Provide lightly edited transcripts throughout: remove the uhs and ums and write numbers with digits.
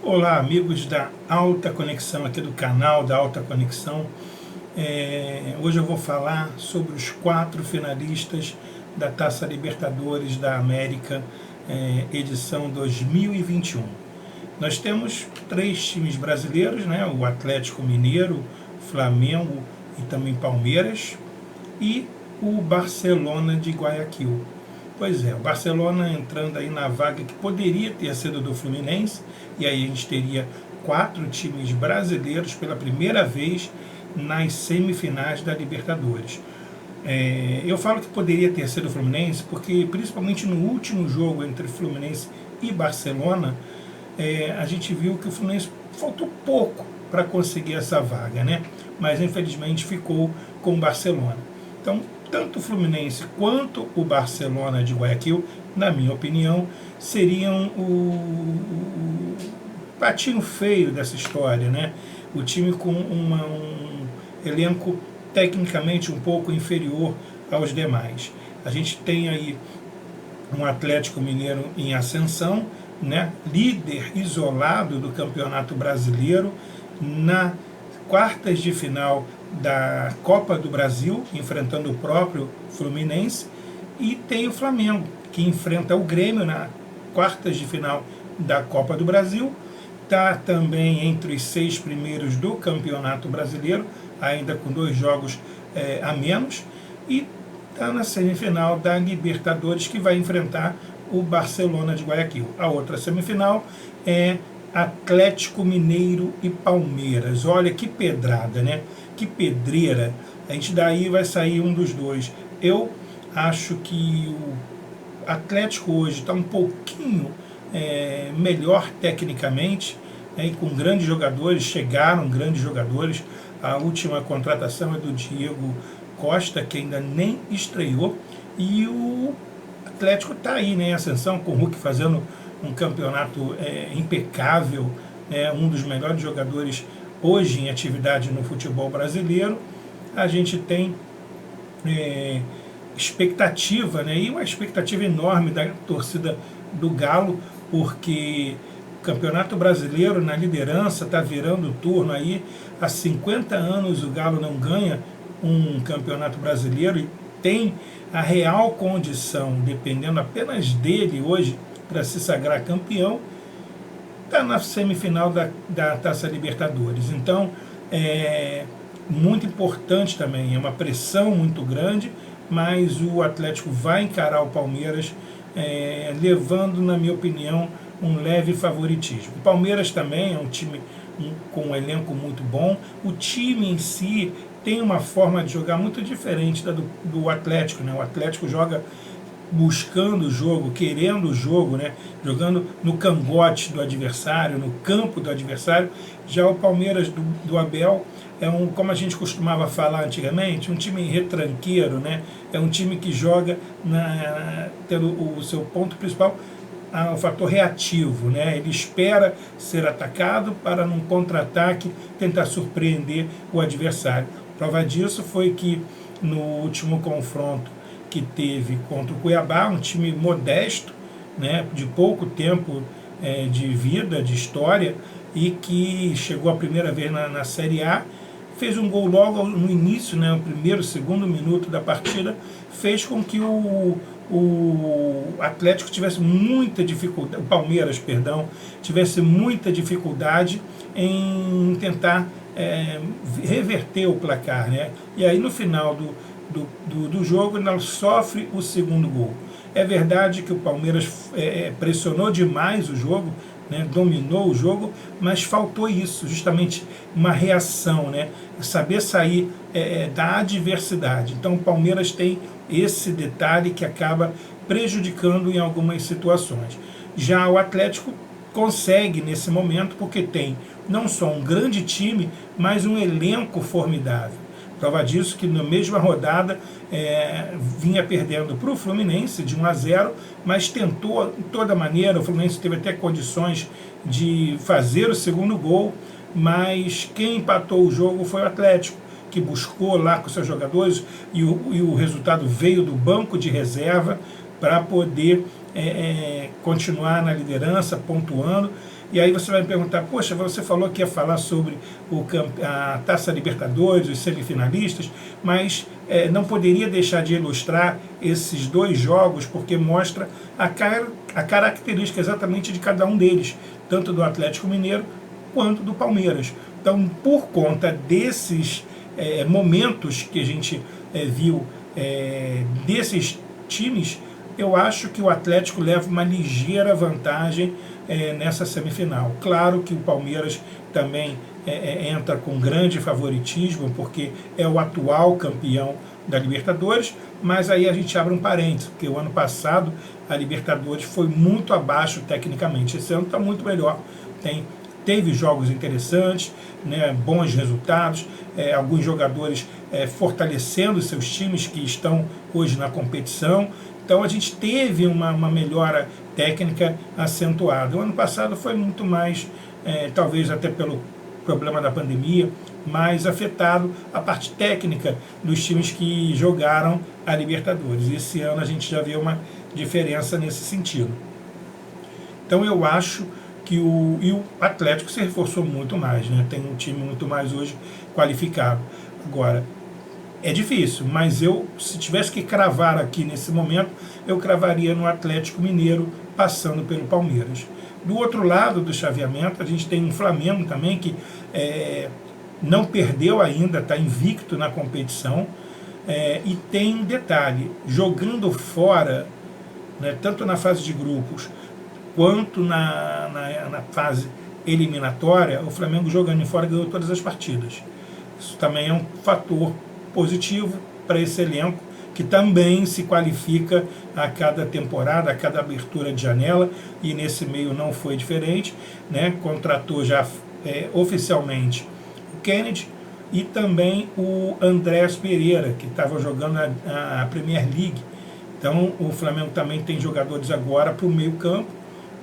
Olá, amigos da Alta Conexão, aqui do canal da Alta Conexão. Hoje eu vou falar sobre os 4 finalistas da Taça Libertadores da América, edição 2021. Nós temos 3 times brasileiros, né? O Atlético Mineiro, Flamengo e também Palmeiras, e o Barcelona de Guayaquil. Pois é, o Barcelona entrando aí na vaga que poderia ter sido do Fluminense, e aí a gente teria 4 times brasileiros pela primeira vez nas semifinais da Libertadores. Eu falo que poderia ter sido o Fluminense porque, principalmente no último jogo entre Fluminense e Barcelona, a gente viu que o Fluminense faltou pouco para conseguir essa vaga, né? Mas infelizmente ficou com o Barcelona. Então, tanto o Fluminense quanto o Barcelona de Guayaquil, na minha opinião, seriam o patinho feio dessa história, né? O time com um elenco tecnicamente um pouco inferior aos demais. A gente tem aí um Atlético Mineiro em ascensão, né? Líder isolado do Campeonato Brasileiro, na quartas de final da Copa do Brasil, enfrentando o próprio Fluminense, e tem o Flamengo, que enfrenta o Grêmio na quartas de final da Copa do Brasil, está também entre os 6 primeiros do Campeonato Brasileiro, ainda com 2 jogos a menos, e está na semifinal da Libertadores, que vai enfrentar o Barcelona de Guayaquil. A outra semifinal é Atlético Mineiro e Palmeiras. Olha que pedrada, né? Que pedreira. A gente daí vai sair um dos dois. Eu acho que o Atlético hoje está um pouquinho melhor tecnicamente, e com grandes jogadores, chegaram grandes jogadores. A última contratação é do Diego Costa, que ainda nem estreou, e o Atlético está aí, né, em ascensão, com o Hulk fazendo um campeonato impecável, um dos melhores jogadores hoje em atividade no futebol brasileiro. A gente tem expectativa, né, e uma expectativa enorme da torcida do Galo, porque o Campeonato Brasileiro na liderança está virando o turno aí. Há 50 anos o Galo não ganha um Campeonato Brasileiro e tem a real condição, dependendo apenas dele hoje, para se sagrar campeão, está na semifinal da Taça Libertadores. Então, muito importante também, é uma pressão muito grande, mas o Atlético vai encarar o Palmeiras, levando, na minha opinião, um leve favoritismo. O Palmeiras também é um time com um elenco muito bom. O time em si tem uma forma de jogar muito diferente da do Atlético, né? O Atlético joga buscando o jogo, querendo o jogo, né? Jogando no cangote do adversário, no campo do adversário. Já o Palmeiras do Abel é como a gente costumava falar antigamente, um time retranqueiro, né? É um time que joga tendo o seu ponto principal, o fator reativo, né? Ele espera ser atacado para, num contra-ataque, tentar surpreender o adversário. Prova disso foi que no último confronto que teve contra o Cuiabá, um time modesto, né, de pouco tempo de vida, de história, e que chegou a primeira vez na Série A, fez um gol logo no início, né, no primeiro, segundo minuto da partida, fez com que o Atlético tivesse muita dificuldade, o Palmeiras, perdão, tivesse muita dificuldade em tentar reverter o placar, né? E aí no final do jogo ele sofre o segundo gol. É verdade que o Palmeiras pressionou demais o jogo, né, dominou o jogo, mas faltou isso, justamente uma reação, né, saber sair da adversidade. Então o Palmeiras tem esse detalhe que acaba prejudicando em algumas situações. Já o Atlético consegue nesse momento porque tem não só um grande time, mas um elenco formidável. Prova disso que na mesma rodada vinha perdendo para o Fluminense de 1-0, mas tentou de toda maneira. O Fluminense teve até condições de fazer o segundo gol, mas quem empatou o jogo foi o Atlético, que buscou lá com seus jogadores, e o resultado veio do banco de reserva para poder continuar na liderança, pontuando. E aí você vai me perguntar, poxa, você falou que ia falar sobre a Taça Libertadores, os semifinalistas, mas não poderia deixar de ilustrar esses dois jogos, porque mostra a característica exatamente de cada um deles, tanto do Atlético Mineiro quanto do Palmeiras. Então, por conta desses momentos que a gente viu desses times, eu acho que o Atlético leva uma ligeira vantagem nessa semifinal. Claro que o Palmeiras também entra com grande favoritismo, porque é o atual campeão da Libertadores, mas aí a gente abre um parênteses, porque o ano passado a Libertadores foi muito abaixo tecnicamente. Esse ano está muito melhor. Teve jogos interessantes, né, bons resultados, alguns jogadores fortalecendo seus times que estão hoje na competição. Então a gente teve uma melhora técnica acentuada. O ano passado foi muito mais, talvez até pelo problema da pandemia, mais afetado a parte técnica dos times que jogaram a Libertadores. Esse ano a gente já vê uma diferença nesse sentido. Então eu acho que o Atlético se reforçou muito mais, né? Tem um time muito mais hoje qualificado. Agora, é difícil, mas se tivesse que cravar aqui nesse momento, eu cravaria no Atlético Mineiro, passando pelo Palmeiras. Do outro lado do chaveamento, a gente tem um Flamengo também que não perdeu ainda, está invicto na competição, e tem um detalhe, jogando fora, né, tanto na fase de grupos, quanto na fase eliminatória, o Flamengo jogando fora ganhou todas as partidas. Isso também é um fator positivo para esse elenco, que também se qualifica a cada temporada, a cada abertura de janela, e nesse meio não foi diferente, né? Contratou já oficialmente o Kennedy e também o Andrés Pereira, que estava jogando a Premier League. Então o Flamengo também tem jogadores agora para o meio campo,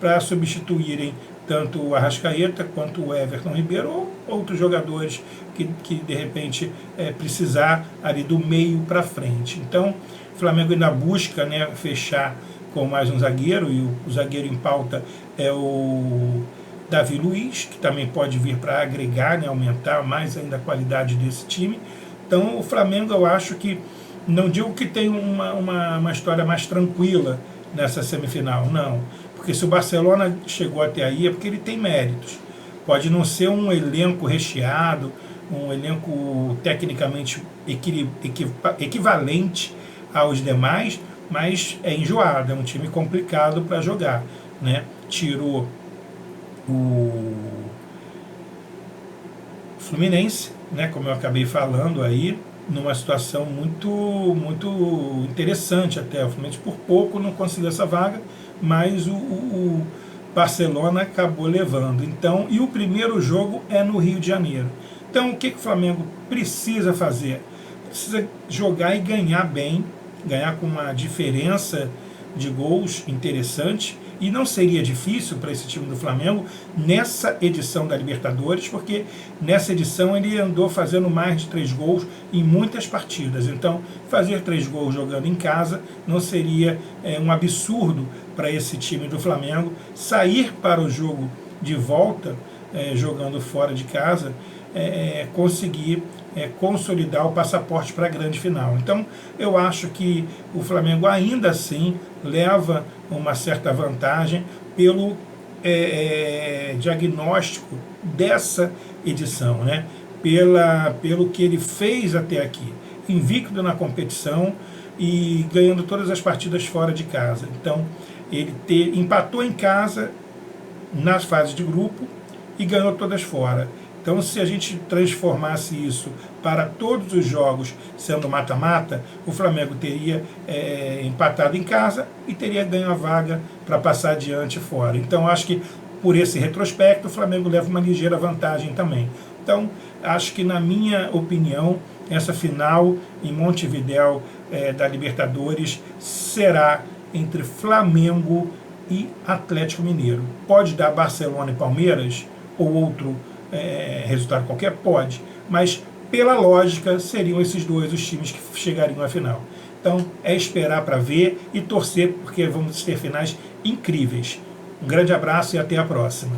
para substituírem tanto o Arrascaeta quanto o Everton Ribeiro ou outros jogadores que de repente precisar ali do meio para frente. Então o Flamengo ainda busca, né, fechar com mais um zagueiro, e o zagueiro em pauta é o Davi Luiz, que também pode vir para agregar, né, aumentar mais ainda a qualidade desse time. Então o Flamengo, eu acho que, não digo que tem uma história mais tranquila nessa semifinal, não. Porque se o Barcelona chegou até aí é porque ele tem méritos. Pode não ser um elenco recheado, um elenco tecnicamente equivalente aos demais, mas é enjoado, é um time complicado para jogar, né? Tirou o Fluminense, né, como eu acabei falando aí, numa situação muito interessante até. O Fluminense por pouco não conseguiu essa vaga, mas o Barcelona acabou levando. Então, e o primeiro jogo é no Rio de Janeiro. Então, o que o Flamengo precisa fazer? Precisa jogar e ganhar bem, ganhar com uma diferença de gols interessante, e não seria difícil para esse time do Flamengo nessa edição da Libertadores, porque nessa edição ele andou fazendo mais de 3 gols em muitas partidas. Então, fazer 3 gols jogando em casa não seria um absurdo para esse time do Flamengo. Sair para o jogo de volta, jogando fora de casa, conseguir consolidar o passaporte para a grande final. Então, eu acho que o Flamengo ainda assim leva uma certa vantagem pelo diagnóstico dessa edição, né? Pelo que ele fez até aqui, invicto na competição e ganhando todas as partidas fora de casa. Então, ele empatou em casa nas fases de grupo e ganhou todas fora. Então, se a gente transformasse isso para todos os jogos sendo mata-mata, o Flamengo teria empatado em casa e teria ganho a vaga para passar adiante fora. Então, acho que por esse retrospecto, o Flamengo leva uma ligeira vantagem também. Então, acho que, na minha opinião, essa final em Montevidéu da Libertadores será entre Flamengo e Atlético Mineiro. Pode dar Barcelona e Palmeiras ou outro resultado qualquer? Pode, mas pela lógica seriam esses dois os times que chegariam à final. Então é esperar para ver e torcer, porque vamos ter finais incríveis. Um grande abraço e até a próxima.